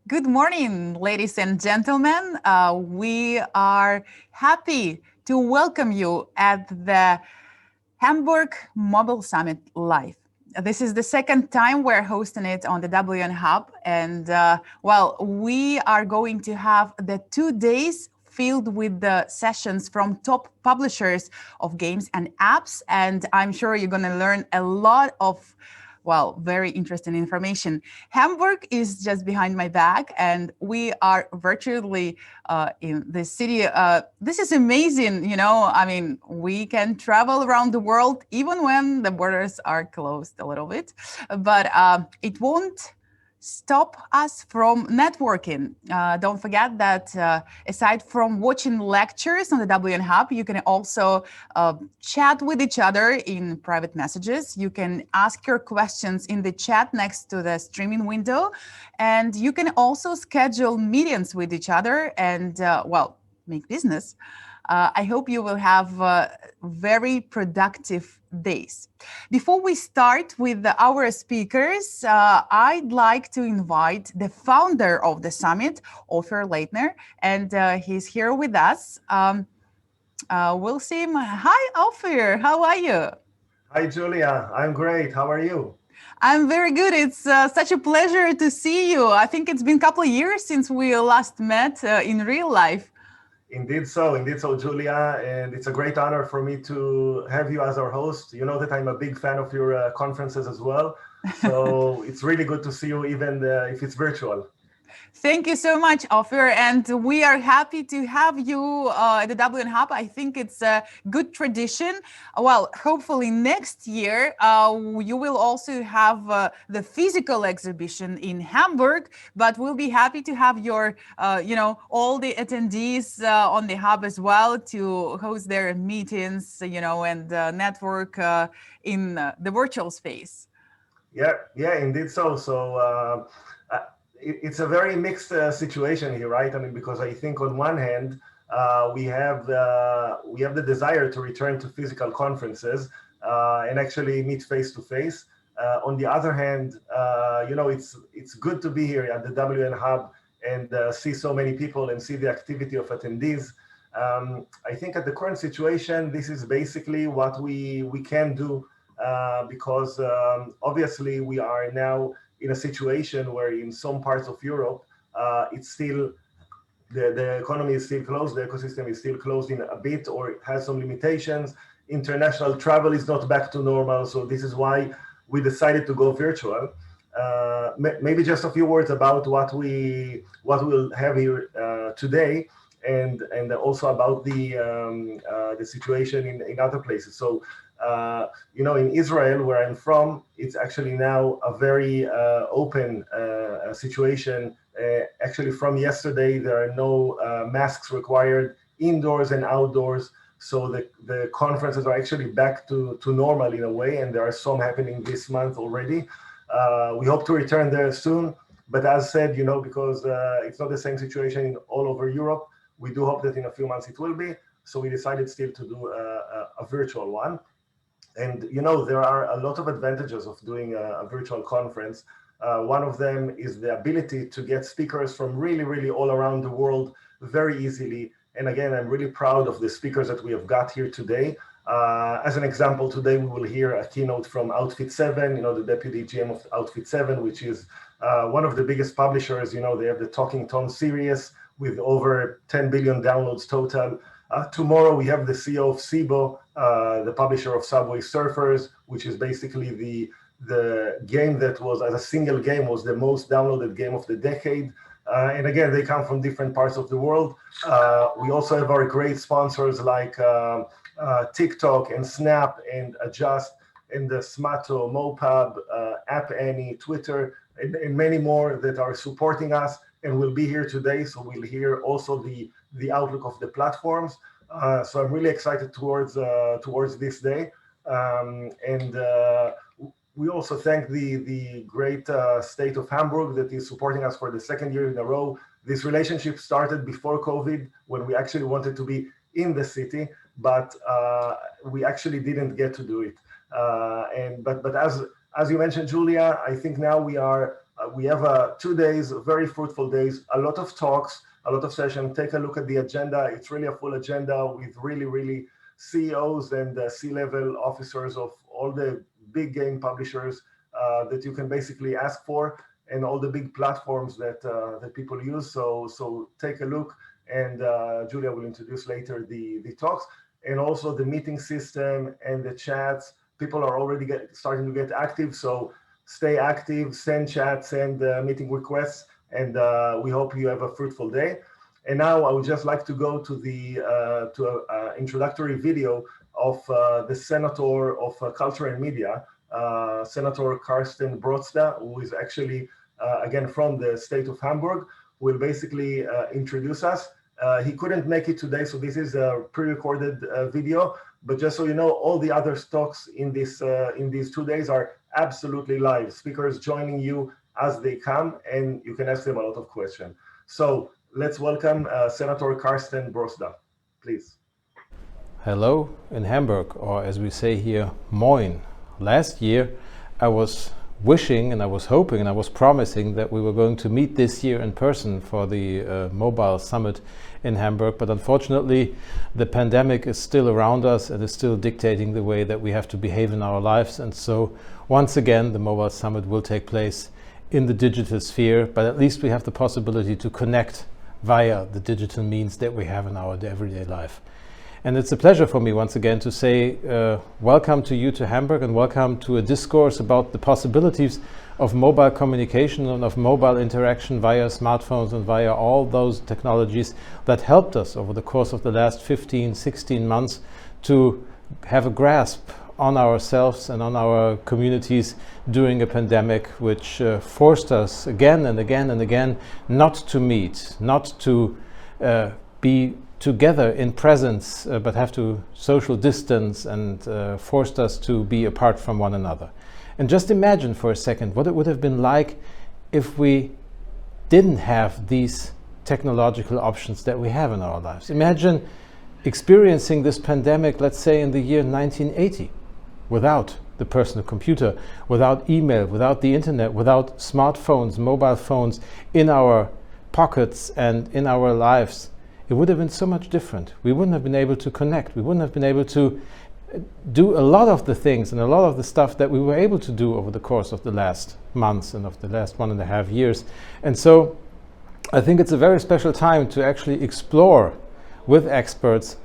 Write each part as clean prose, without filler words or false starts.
Good morning, ladies and gentlemen. We are happy to welcome you at the Hamburg Mobile Summit Live. This is the second time we're hosting it on the WN Hub. And we are going to have the 2 days filled with the sessions from top publishers of games and apps. And I'm sure you're going to learn a lot of very interesting information. Hamburg is just behind my back, and we are virtually in the city. This is amazing. I mean, we can travel around the world even when the borders are closed a little bit, but it won't stop us from networking. Don't forget that aside from watching lectures on the WN Hub, you can also chat with each other in private messages. You can ask your questions in the chat next to the streaming window. And you can also schedule meetings with each other and, make business. I hope you will have very productive days. Before we start with our speakers, I'd like to invite the founder of the summit, Ofir Leitner, and he's here with us. We'll see him. Hi, Ofir. How are you? Hi, Julia. I'm great. How are you? I'm very good. It's such a pleasure to see you. I think it's been a couple of years since we last met in real life. Indeed so, Julia. And it's a great honor for me to have you as our host. You know that I'm a big fan of your conferences as well. So it's really good to see you, even if it's virtual. Thank you so much, Ofir. And we are happy to have you at the WN Hub. I think it's a good tradition. Well, hopefully next year, you will also have the physical exhibition in Hamburg, but we'll be happy to have your, all the attendees on the Hub as well to host their meetings, and network in the virtual space. Yeah, indeed so. It's a very mixed situation here, right? I mean, because I think on one hand, we have the desire to return to physical conferences and actually meet face to face. On the other hand, it's good to be here at the WN Hub and see so many people and see the activity of attendees. I think at the current situation, this is basically what we can do because obviously we are now in a situation where in some parts of Europe, it's still, the economy is still closed, the ecosystem is still closed in a bit or it has some limitations. International travel is not back to normal. So this is why we decided to go virtual. Maybe just a few words about what we'll have here today and also about the situation in other places. So in Israel, where I'm from, it's actually now a very open situation. Actually, from yesterday, there are no masks required indoors and outdoors. So the conferences are actually back to normal in a way, and there are some happening this month already. We hope to return there soon. But as said, because it's not the same situation in all over Europe, we do hope that in a few months it will be. So we decided still to do a virtual one. And there are a lot of advantages of doing a virtual conference. One of them is the ability to get speakers from really, really all around the world very easily. And again, I'm really proud of the speakers that we have got here today. As an example, today we will hear a keynote from Outfit 7, the deputy GM of Outfit 7, which is one of the biggest publishers. They have the Talking Tom series with over 10 billion downloads total. Tomorrow we have the CEO of SIBO, the publisher of Subway Surfers, which is basically the game that was, as a single game, was the most downloaded game of the decade. And again, they come from different parts of the world. We also have our great sponsors like TikTok and Snap and Adjust and the Smato, Mopub, App Annie, Twitter, and many more that are supporting us and will be here today. So we'll hear also the outlook of the platforms. So I'm really excited towards this day. We also thank the great state of Hamburg that is supporting us for the second year in a row. This relationship started before COVID when we actually wanted to be in the city, but we actually didn't get to do it. But as you mentioned, Julia, I think now we are we have 2 days, very fruitful days, a lot of talks, a lot of sessions. Take a look at the agenda. It's really a full agenda with really CEOs and C-level officers of all the big game publishers that you can basically ask for, and all the big platforms that people use. So take a look, and Julia will introduce later the talks, and also the meeting system and the chats. People are already starting to get active, so stay active, send chats, send meeting requests, and we hope you have a fruitful day. And now I would just like to go to the introductory video of the Senator of Culture and Media, Senator Carsten Brosda, who is actually, again, from the state of Hamburg, who will basically introduce us. He couldn't make it today, so this is a pre-recorded video. But just so you know, all the other talks in these 2 days are absolutely live. Speakers joining you as they come, and you can ask them a lot of questions. So let's welcome Senator Carsten Brosda, please. Hello in Hamburg, or as we say here, Moin. Last year, I was wishing and I was hoping and I was promising that we were going to meet this year in person for the Mobile Summit in Hamburg, but unfortunately the pandemic is still around us and is still dictating the way that we have to behave in our lives, and so once again the Mobile Summit will take place in the digital sphere, but at least we have the possibility to connect via the digital means that we have in our everyday life. And it's a pleasure for me once again to say welcome to you to Hamburg, and welcome to a discourse about the possibilities of mobile communication and of mobile interaction via smartphones and via all those technologies that helped us over the course of the last 15, 16 months to have a grasp on ourselves and on our communities during a pandemic, which forced us again and again and again not to meet, not to be together in presence, but have to social distance, and forced us to be apart from one another. And just imagine for a second what it would have been like if we didn't have these technological options that we have in our lives. Imagine experiencing this pandemic, let's say in the year 1980, without the personal computer, without email, without the internet, without smartphones, mobile phones in our pockets and in our lives. It would have been so much different. We wouldn't have been able to connect. We wouldn't have been able to do a lot of the things and a lot of the stuff that we were able to do over the course of the last months and of the last 1.5 years. And so I think it's a very special time to actually explore with experts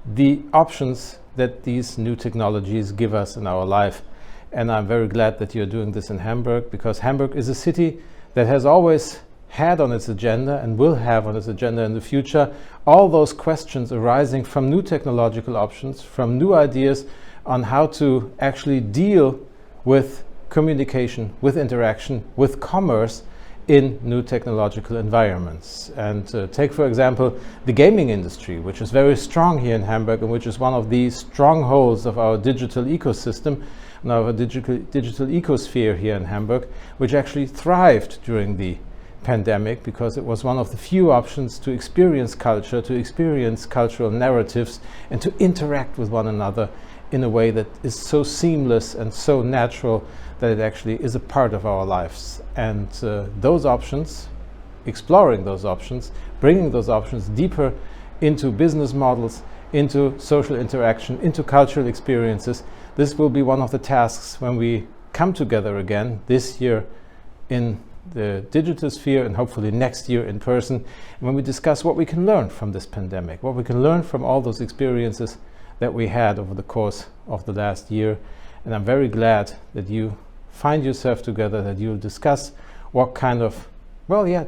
the options that these new technologies give us in our life. And I'm very glad that you're doing this in Hamburg, because Hamburg is a city that has always had on its agenda and will have on its agenda in the future all those questions arising from new technological options, from new ideas on how to actually deal with communication, with interaction, with commerce in new technological environments. And take, for example, the gaming industry, which is very strong here in Hamburg and which is one of the strongholds of our digital ecosystem and our digital ecosphere here in Hamburg, which actually thrived during the pandemic because it was one of the few options to experience culture, to experience cultural narratives, and to interact with one another in a way that is so seamless and so natural that it actually is a part of our lives. And those options, exploring those options, bringing those options deeper into business models, into social interaction, into cultural experiences, this will be one of the tasks when we come together again this year in the digital sphere, and hopefully next year in person, when we discuss what we can learn from this pandemic, what we can learn from all those experiences that we had over the course of the last year. And I'm very glad that you find yourself together, that you'll discuss what kind of,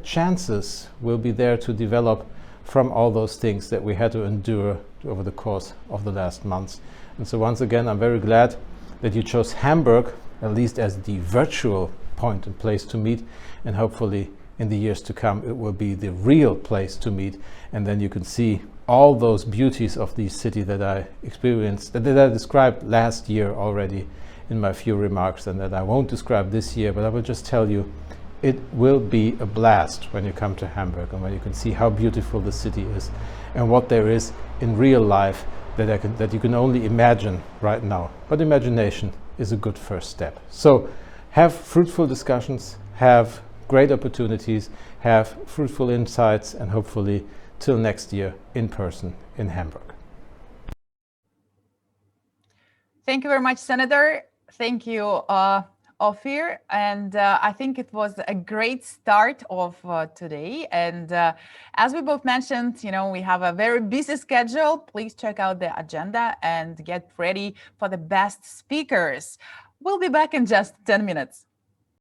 chances will be there to develop from all those things that we had to endure over the course of the last months. And so once again, I'm very glad that you chose Hamburg, at least as the virtual point and place to meet, and hopefully in the years to come it will be the real place to meet, and then you can see all those beauties of the city that I experienced, that I described last year already in my few remarks, and that I won't describe this year, but I will just tell you it will be a blast when you come to Hamburg and when you can see how beautiful the city is and what there is in real life that you can only imagine right now. But imagination is a good first step. So have fruitful discussions, have great opportunities, have fruitful insights, and hopefully till next year in person in Hamburg. Thank you very much, Senator. Thank you, Ofir. And I think it was a great start of today. And as we both mentioned, we have a very busy schedule. Please check out the agenda and get ready for the best speakers. We'll be back in just 10 minutes.